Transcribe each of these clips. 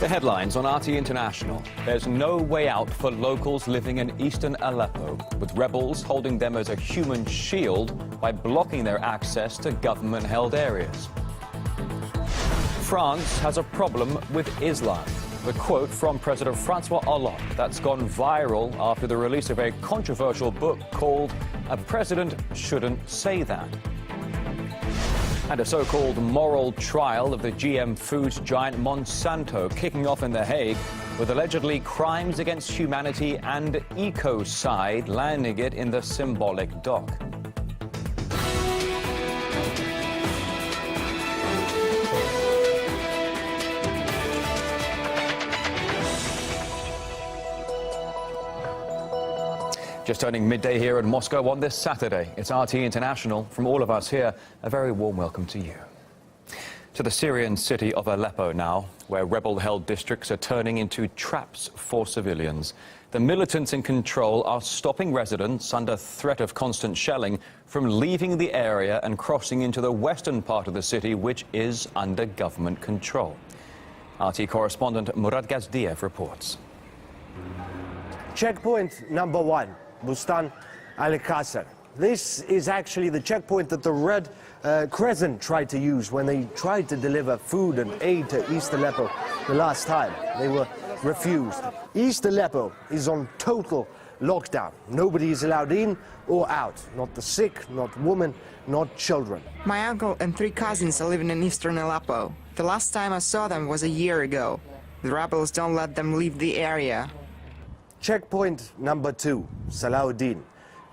The headlines on RT International. There's no way out for locals living in eastern Aleppo, with rebels holding them as a human shield by blocking their access to government-held areas. France has a problem with Islam. The quote from President Francois Hollande that's gone viral after the release of a controversial book called "A President Shouldn't Say That." And a so-called moral trial of the GM foods giant Monsanto kicking off in The Hague, with allegedly crimes against humanity and ecocide landing it in the symbolic dock. Just turning midday here in Moscow on this Saturday. It's RT International. From all of us here, a very warm welcome to you. To the Syrian city of Aleppo now, where rebel-held districts are turning into traps for civilians. The militants in control are stopping residents under threat of constant shelling from leaving the area and crossing into the western part of the city, which is under government control. RT correspondent Murad Gazdiev reports. Checkpoint number 1. Bustan al-Qasr. This is actually the checkpoint that the Red Crescent tried to use when they tried to deliver food and aid to East Aleppo the last time. They were refused. East Aleppo is on total lockdown. Nobody is allowed in or out. Not the sick, not women, not children. My uncle and 3 cousins are living in eastern Aleppo. The last time I saw them was a year ago. The rebels don't let them leave the area. Checkpoint number 2, Salahuddin.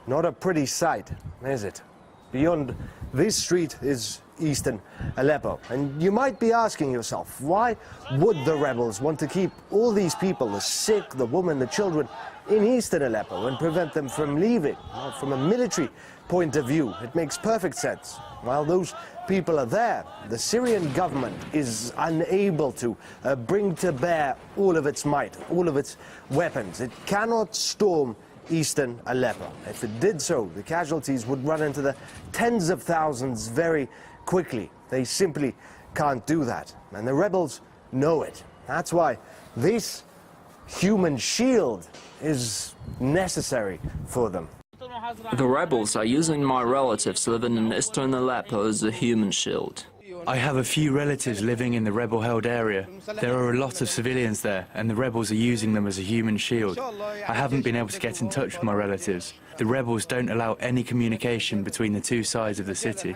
Not a pretty sight, is it? Beyond this street is eastern Aleppo. And you might be asking yourself, why would the rebels want to keep all these people, the sick, the women, the children, in eastern Aleppo and prevent them from leaving? Well, from a military point of view, it makes perfect sense. While those people are there, the Syrian government is unable to bring to bear all of its might, all of its weapons. It cannot storm eastern Aleppo. If it did so, the casualties would run into the tens of thousands very quickly. They simply can't do that. And the rebels know it. That's why this human shield is necessary for them. The rebels are using my relatives living in eastern Aleppo as a human shield. I have a few relatives living in the rebel-held area. There are a lot of civilians there, and the rebels are using them as a human shield. I haven't been able to get in touch with my relatives. The rebels don't allow any communication between the two sides of the city.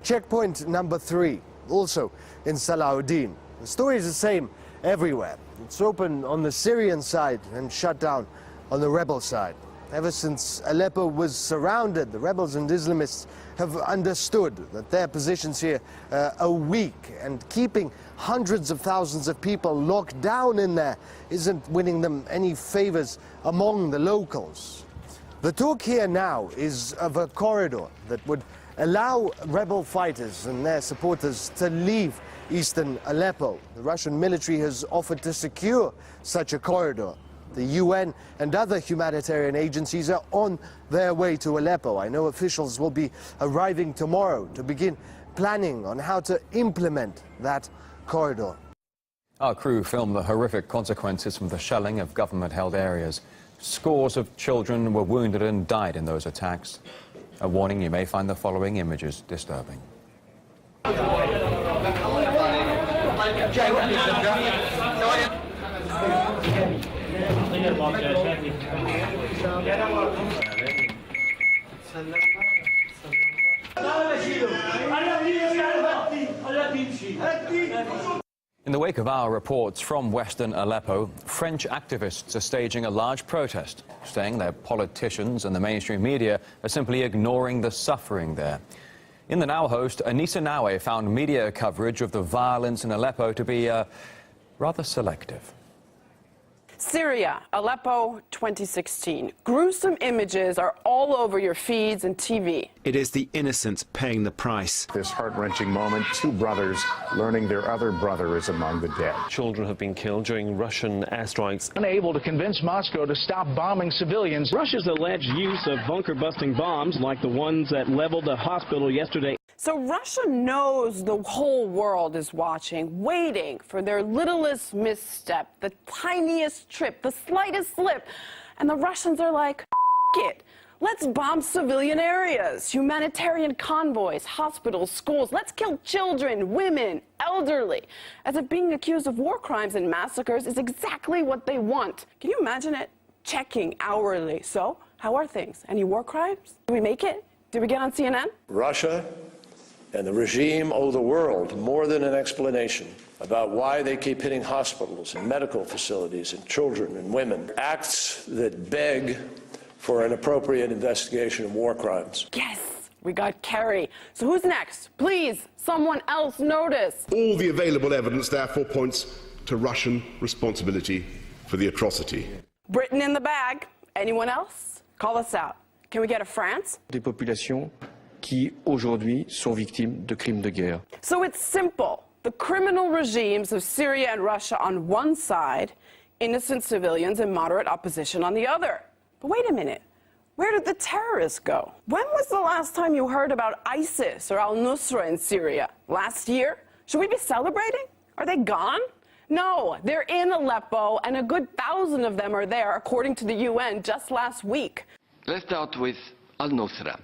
Checkpoint number 3, also in Salahuddin. The story is the same everywhere. It's open on the Syrian side and shut down on the rebel side. Ever since Aleppo was surrounded, the rebels and Islamists have understood that their positions here are weak, and keeping hundreds of thousands of people locked down in there isn't winning them any favors among the locals. The talk here now is of a corridor that would allow rebel fighters and their supporters to leave eastern Aleppo. The Russian military has offered to secure such a corridor. The UN and other humanitarian agencies are on their way to Aleppo. I know officials will be arriving tomorrow to begin planning on how to implement that corridor. Our crew filmed the horrific consequences from the shelling of government-held areas. Scores of children were wounded and died in those attacks. A warning, you may find the following images disturbing. In the wake of our reports from western Aleppo, French activists are staging a large protest, saying their politicians and the mainstream media are simply ignoring the suffering there. In the Now host, Anissa Naoué found media coverage of the violence in Aleppo to be rather selective. Syria, Aleppo 2016. Gruesome images are all over your feeds and TV. It is the innocent paying the price. This heart-wrenching moment, 2 brothers learning their other brother is among the dead. Children have been killed during Russian airstrikes. Unable to convince Moscow to stop bombing civilians. Russia's alleged use of bunker-busting bombs like the ones that leveled a hospital yesterday. So Russia knows the whole world is watching, waiting for their littlest misstep, the tiniest trip, the slightest slip. And the Russians are like, F it. Let's bomb civilian areas, humanitarian convoys, hospitals, schools. Let's kill children, women, elderly. As if being accused of war crimes and massacres is exactly what they want. Can you imagine it? Checking hourly. So, how are things? Any war crimes? Did we make it? Did we get on CNN? Russia and the regime owe the world more than an explanation about why they keep hitting hospitals and medical facilities and children and women. Acts that beg for an appropriate investigation of war crimes. Yes, we got Kerry. So who's next? Please, someone else notice. All the available evidence therefore points to Russian responsibility for the atrocity. Britain in the bag. Anyone else? Call us out. Can we get a France? Des populations qui aujourd'hui sont victimes de crimes de guerre. So it's simple. The criminal regimes of Syria and Russia on one side, innocent civilians and moderate opposition on the other. But wait a minute. Where did the terrorists go? When was the last time you heard about ISIS or al-Nusra in Syria? Last year? Should we be celebrating? Are they gone? No, they're in Aleppo, and a good 1,000 of them are there, according to the UN just last week. Let's start with al-Nusra.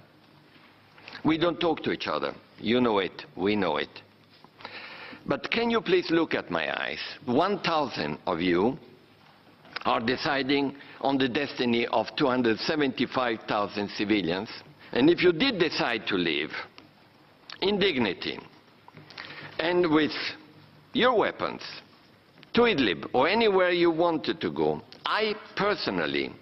We don't talk to each other. You know it, we know it. But can you please look at my eyes? 1,000 of you are deciding on the destiny of 275,000 civilians. And if you did decide to leave in dignity and with your weapons to Idlib or anywhere you wanted to go, I personally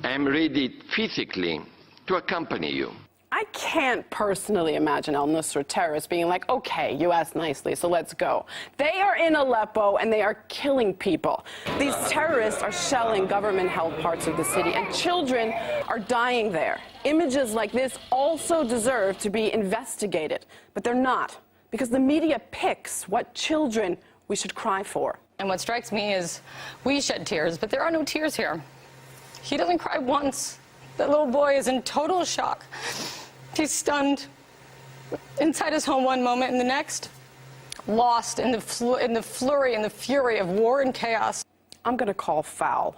am ready physically to accompany you. I can't personally imagine al-Nusra terrorists being like, okay, you asked nicely, so let's go. They are in Aleppo and they are killing people. These terrorists are shelling government-held parts of the city, and children are dying there. Images like this also deserve to be investigated, but they're not, because the media picks what children we should cry for. And what strikes me is we shed tears, but there are no tears here. He doesn't cry once. That little boy is in total shock. He's stunned inside his home one moment, and the next, lost in the flurry and the fury of war and chaos. I'm going to call foul.